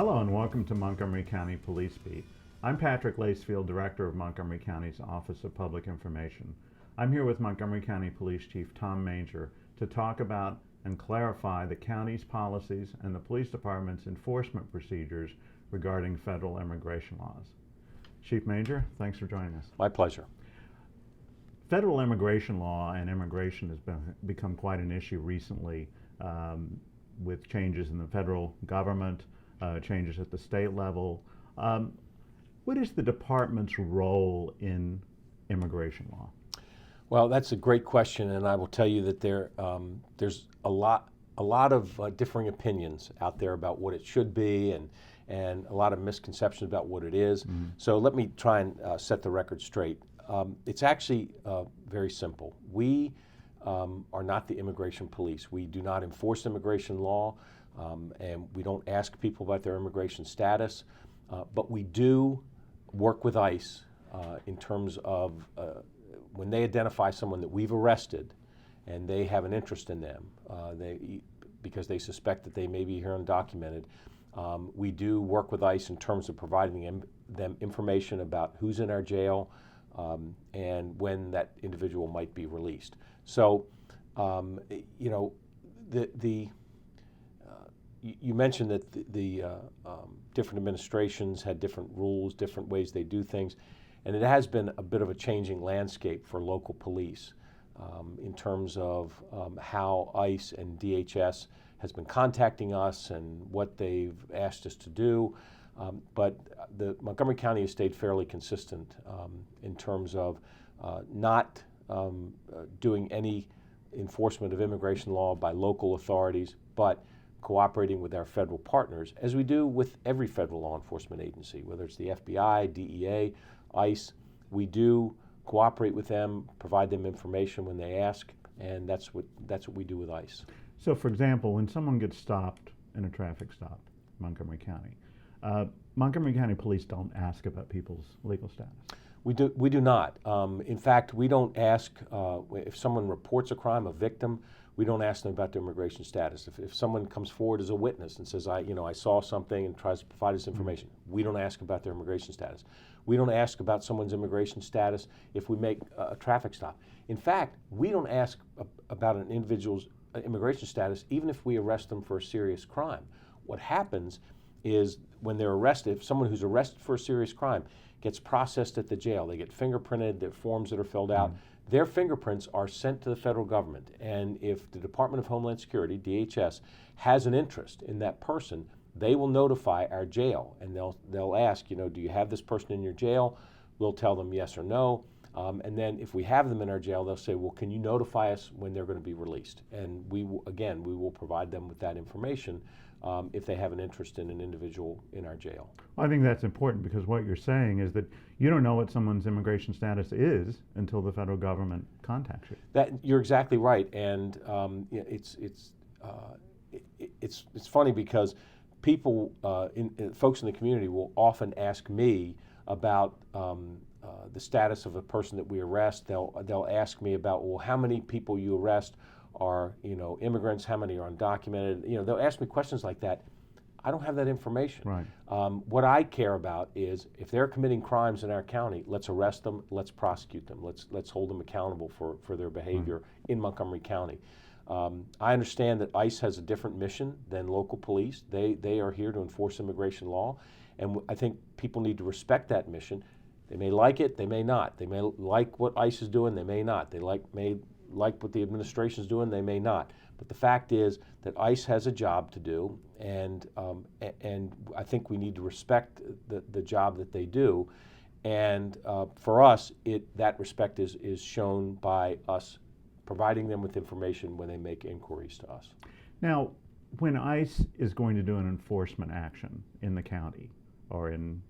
Hello and welcome to Montgomery County Police Beat. I'm Patrick Lacefield, Director of Montgomery County's Office of Public Information. I'm here with Montgomery County Police Chief Tom Manger to talk about and clarify the county's policies and the police department's enforcement procedures regarding federal immigration laws. Chief Manger, thanks for joining us. My pleasure. Federal immigration law and immigration has become quite an issue recently with changes in the federal government, changes at the state level. What is the department's role in immigration law? Well, that's a great question, and I will tell you that there's a lot of differing opinions out there about what it should be, and a lot of misconceptions about what it is. Mm-hmm. So let me try and set the record straight. It's actually very simple. We are not the immigration police. We do not enforce immigration law, and we don't ask people about their immigration status, but we do work with ICE in terms of when they identify someone that we've arrested and they have an interest in them, because they suspect that they may be here undocumented. We do work with ICE in terms of providing them information about who's in our jail and when that individual might be released. So, you mentioned that the different administrations had different rules, different ways they do things, and it has been a bit of a changing landscape for local police in terms of how ICE and DHS has been contacting us and what they've asked us to do. But the Montgomery County has stayed fairly consistent in terms of not doing any enforcement of immigration law by local authorities, but cooperating with our federal partners, as we do with every federal law enforcement agency, whether it's the FBI, DEA, ICE. We do cooperate with them, provide them information when they ask, and that's what we do with ICE. So, for example, when someone gets stopped in a traffic stop in Montgomery County, Montgomery County Police don't ask about people's legal status. We do not. In fact, we don't ask if someone reports a crime, a victim. We don't ask them about their immigration status. If someone comes forward as a witness and says, I saw something and tries to provide us information, we don't ask about their immigration status. We don't ask about someone's immigration status if we make a traffic stop. In fact, we don't ask about an individual's immigration status even if we arrest them for a serious crime. What happens is when they're arrested, if someone who's arrested for a serious crime gets processed at the jail, they get fingerprinted, their forms that are filled out, their fingerprints are sent to the federal government. And if the Department of Homeland Security, DHS, has an interest in that person, they will notify our jail, and they'll ask, do you have this person in your jail? We'll tell them yes or no. And then if we have them in our jail, they'll say, well, can you notify us when they're going to be released? And we will provide them with that information if they have an interest in an individual in our jail. Well, I think that's important because what you're saying is that you don't know what someone's immigration status is until the federal government contacts you. You're exactly right, and it's funny because people, folks in the community, will often ask me about the status of a person that we arrest. They'll ask me about, well, how many people you arrest are immigrants, how many are undocumented. They'll ask me questions like that. I don't have that information. Right. What I care about is if they're committing crimes in our county, let's arrest them, let's prosecute them, let's hold them accountable for their behavior in Montgomery County. I understand that ICE has a different mission than local police. They are here to enforce immigration law, and I think people need to respect that mission. They may like it, they may not. They may like what ICE is doing, they may not. They may like what the administration is doing, they may not. But the fact is that ICE has a job to do, and I think we need to respect the job that they do. And for us, that respect is shown by us providing them with information when they make inquiries to us. Now, when ICE is going to do an enforcement action in the county or in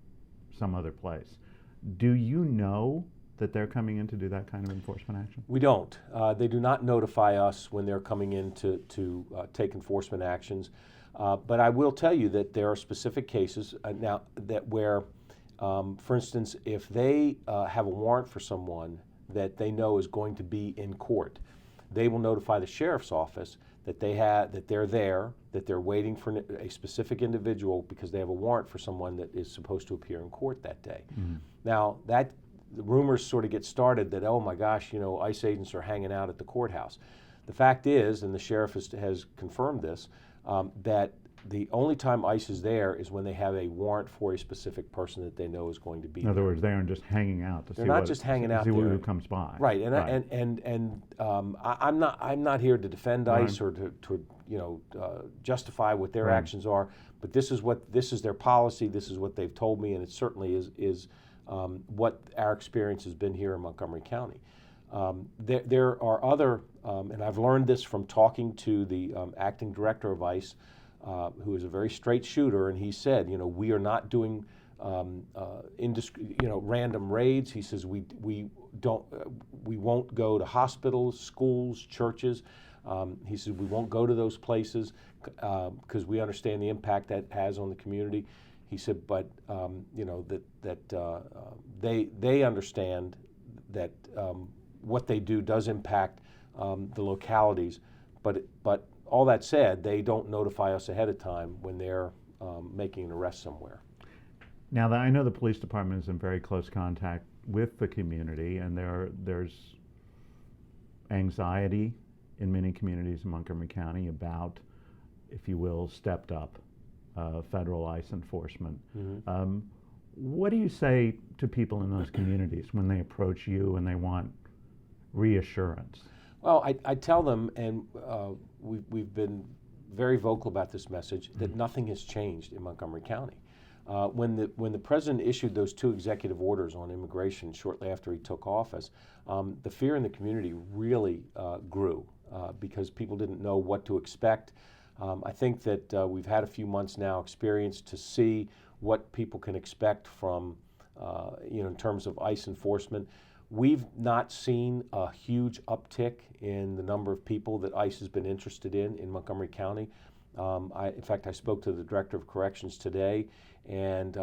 some other place, do you know that they're coming in to do that kind of enforcement action? We don't. They do not notify us when they're coming in to take enforcement actions. But I will tell you that there are specific cases now that where, for instance, if they have a warrant for someone that they know is going to be in court, they will notify the sheriff's office that they're there, that they're waiting for a specific individual because they have a warrant for someone that is supposed to appear in court that day. Now, the rumors sort of get started that, oh my gosh, ICE agents are hanging out at the courthouse. The fact is, and the sheriff has confirmed this, that the only time ICE is there is when they have a warrant for a specific person that they know is going to be there. In other words, they aren't just hanging out to They're not just hanging out see there. who comes by. Right, Right. I'm not here to defend ICE or to justify what their actions are, but this is their policy. This is what they've told me, and it certainly is what our experience has been here in Montgomery County. There are other, and I've learned this from talking to the acting director of ICE, who is a very straight shooter, and he said, we are not doing random raids. He says we won't go to hospitals, schools, churches. He says we won't go to those places because we understand the impact that has on the community. He said, but they understand that what they do does impact the localities, but all that said, they don't notify us ahead of time when they're making an arrest somewhere. Now, I know the police department is in very close contact with the community, and there's anxiety in many communities in Montgomery County about, if you will, stepped up federal ICE enforcement. What do you say to people in those communities when they approach you and they want reassurance? Well, I tell them, and we've been very vocal about this message, that nothing has changed in Montgomery County. When the president issued those 2 executive orders on immigration shortly after he took office, the fear in the community really grew because people didn't know what to expect. I think that we've had a few months now experience to see what people can expect from, in terms of ICE enforcement. We've not seen a huge uptick in the number of people that ICE has been interested in Montgomery County. In fact, I spoke to the Director of Corrections today, and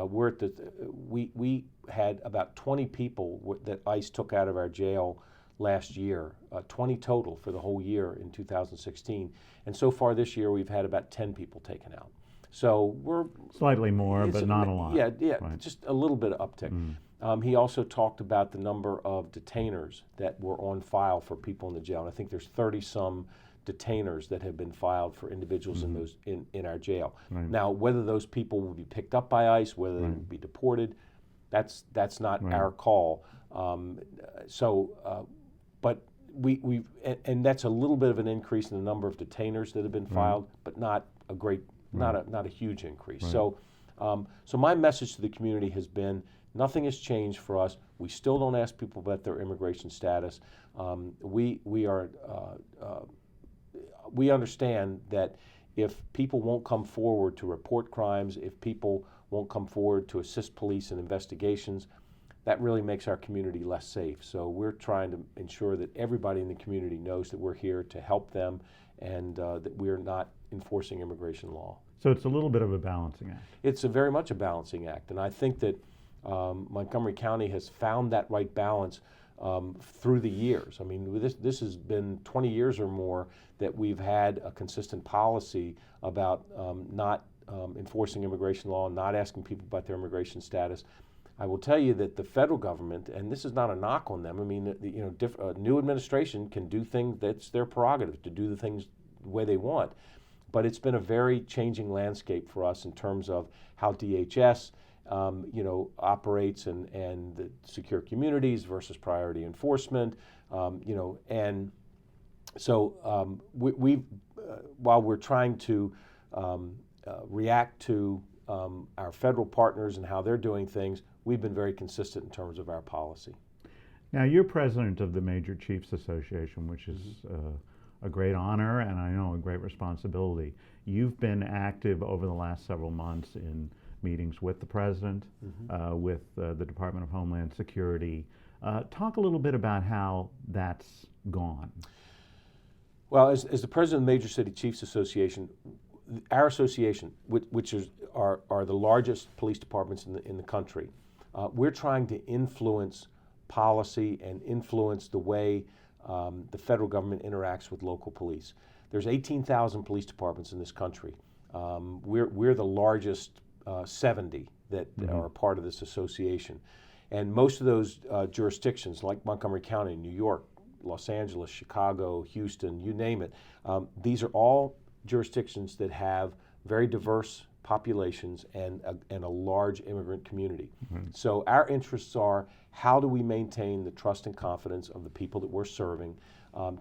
we had about 20 people that ICE took out of our jail last year, 20 total for the whole year in 2016. And so far this year, we've had about 10 people taken out. So we're slightly more, but not a lot. Yeah, right. Just a little bit of uptick. He also talked about the number of detainers that were on file for people in the jail. And I think there's 30-some detainers that have been filed for individuals in our jail. Right. Now, whether those people will be picked up by ICE, whether they will be deported, that's not our call. But and that's a little bit of an increase in the number of detainers that have been filed, but not a great, not a huge increase. Right. So my message to the community has been, nothing has changed for us. We still don't ask people about their immigration status. We understand that if people won't come forward to report crimes, if people won't come forward to assist police in investigations, that really makes our community less safe. So we're trying to ensure that everybody in the community knows that we're here to help them and that we're not enforcing immigration law. So it's a little bit of a balancing act. It's very much a balancing act, and I think that Montgomery County has found that right balance through the years. I mean, this has been 20 years or more that we've had a consistent policy about not enforcing immigration law, not asking people about their immigration status. I will tell you that the federal government, and this is not a knock on them, I mean, a new administration can do things, that's their prerogative to do the things the way they want, but it's been a very changing landscape for us in terms of how DHS operates and the secure communities versus priority enforcement, and so while we're trying to react to our federal partners and how they're doing things, we've been very consistent in terms of our policy. Now, you're president of the Manger Chiefs Association, which is a great honor and I know a great responsibility. You've been active over the last several months in meetings with the president, with the Department of Homeland Security. Talk a little bit about how that's gone. Well, as the president of the Major City Chiefs Association, our association, which are the largest police departments in the country, we're trying to influence policy and influence the way the federal government interacts with local police. there's 18,000 police departments in this country. We're the largest 70 that are a part of this association. And most of those jurisdictions, like Montgomery County, New York, Los Angeles, Chicago, Houston, you name it, these are all jurisdictions that have very diverse populations and a large immigrant community. So our interests are, how do we maintain the trust and confidence of the people that we're serving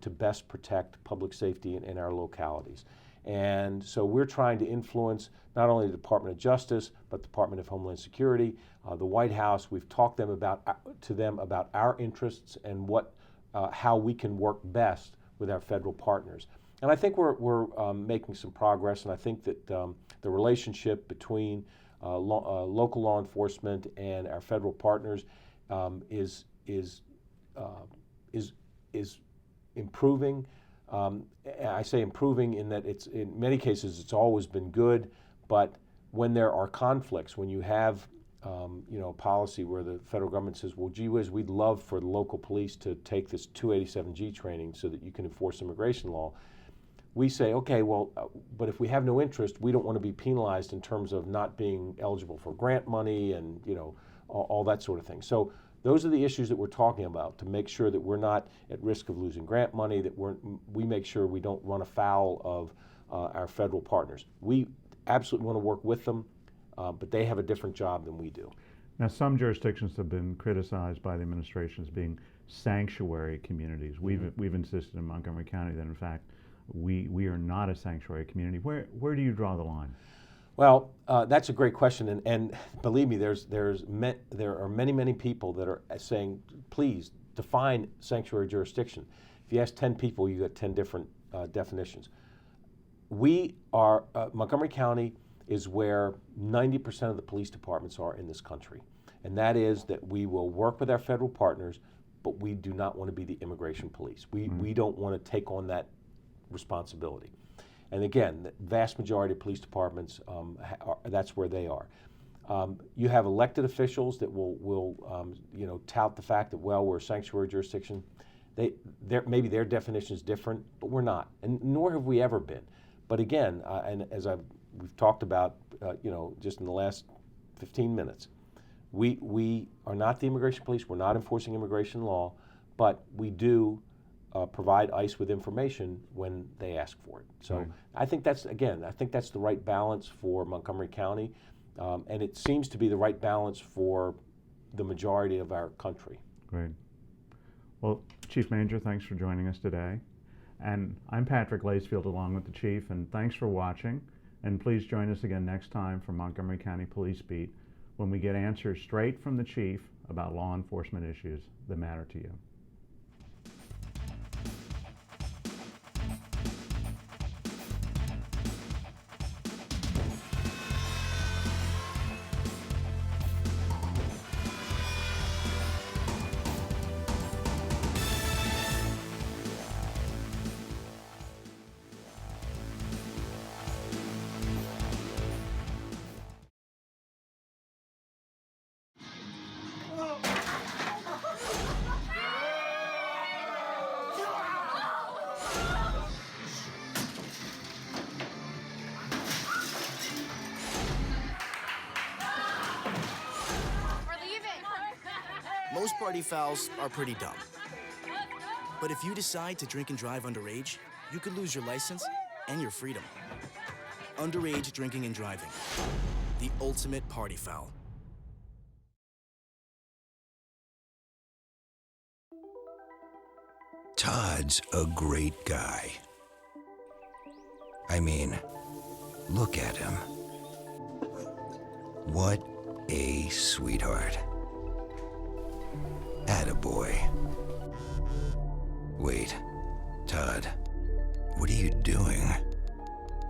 to best protect public safety in our localities? And so we're trying to influence not only the Department of Justice, but the Department of Homeland Security, the White House. We've talked to them about our interests and how we can work best with our federal partners. And I think we're making some progress, and I think that the relationship between local law enforcement and our federal partners is improving. I say improving in that in many cases it's always been good, but when there are conflicts, when you have a policy where the federal government says, well, gee whiz, we'd love for the local police to take this 287G training so that you can enforce immigration law, we say, okay, well, but if we have no interest, we don't want to be penalized in terms of not being eligible for grant money and all that sort of thing. So those are the issues that we're talking about, to make sure that we're not at risk of losing grant money, that we make sure we don't run afoul of our federal partners. We absolutely want to work with them, but they have a different job than we do. Now, some jurisdictions have been criticized by the administration as being sanctuary communities. We've insisted in Montgomery County that, in fact, we are not a sanctuary community. Where do you draw the line? Well, that's a great question, and believe me, there are many people that are saying, please define sanctuary jurisdiction. If you ask 10 people, you get 10 different definitions. Montgomery County is where 90% of the police departments are in this country, and that is that we will work with our federal partners, but we do not want to be the immigration police. We don't want to take on that responsibility. And again, the vast majority of police departments, that's where they are. You have elected officials that will tout the fact that, well, we're a sanctuary jurisdiction. Maybe their definition is different, but we're not, and nor have we ever been. But again, and as we've talked about, just in the last 15 minutes, we are not the immigration police. We're not enforcing immigration law, but we do provide ICE with information when they ask for it. So right. I think that's the right balance for Montgomery County, and it seems to be the right balance for the majority of our country. Great. Well, Chief Manger, thanks for joining us today. And I'm Patrick Lacefield along with the Chief, and thanks for watching. And please join us again next time for Montgomery County Police Beat, when we get answers straight from the Chief about law enforcement issues that matter to you. Most party fouls are pretty dumb. But if you decide to drink and drive underage, you could lose your license and your freedom. Underage drinking and driving. The ultimate party foul. Todd's a great guy. I mean, look at him. What a sweetheart. Attaboy. Wait, Todd, what are you doing?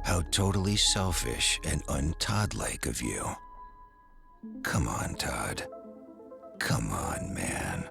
How totally selfish and un-Todd-like of you. Come on, Todd. Come on, man.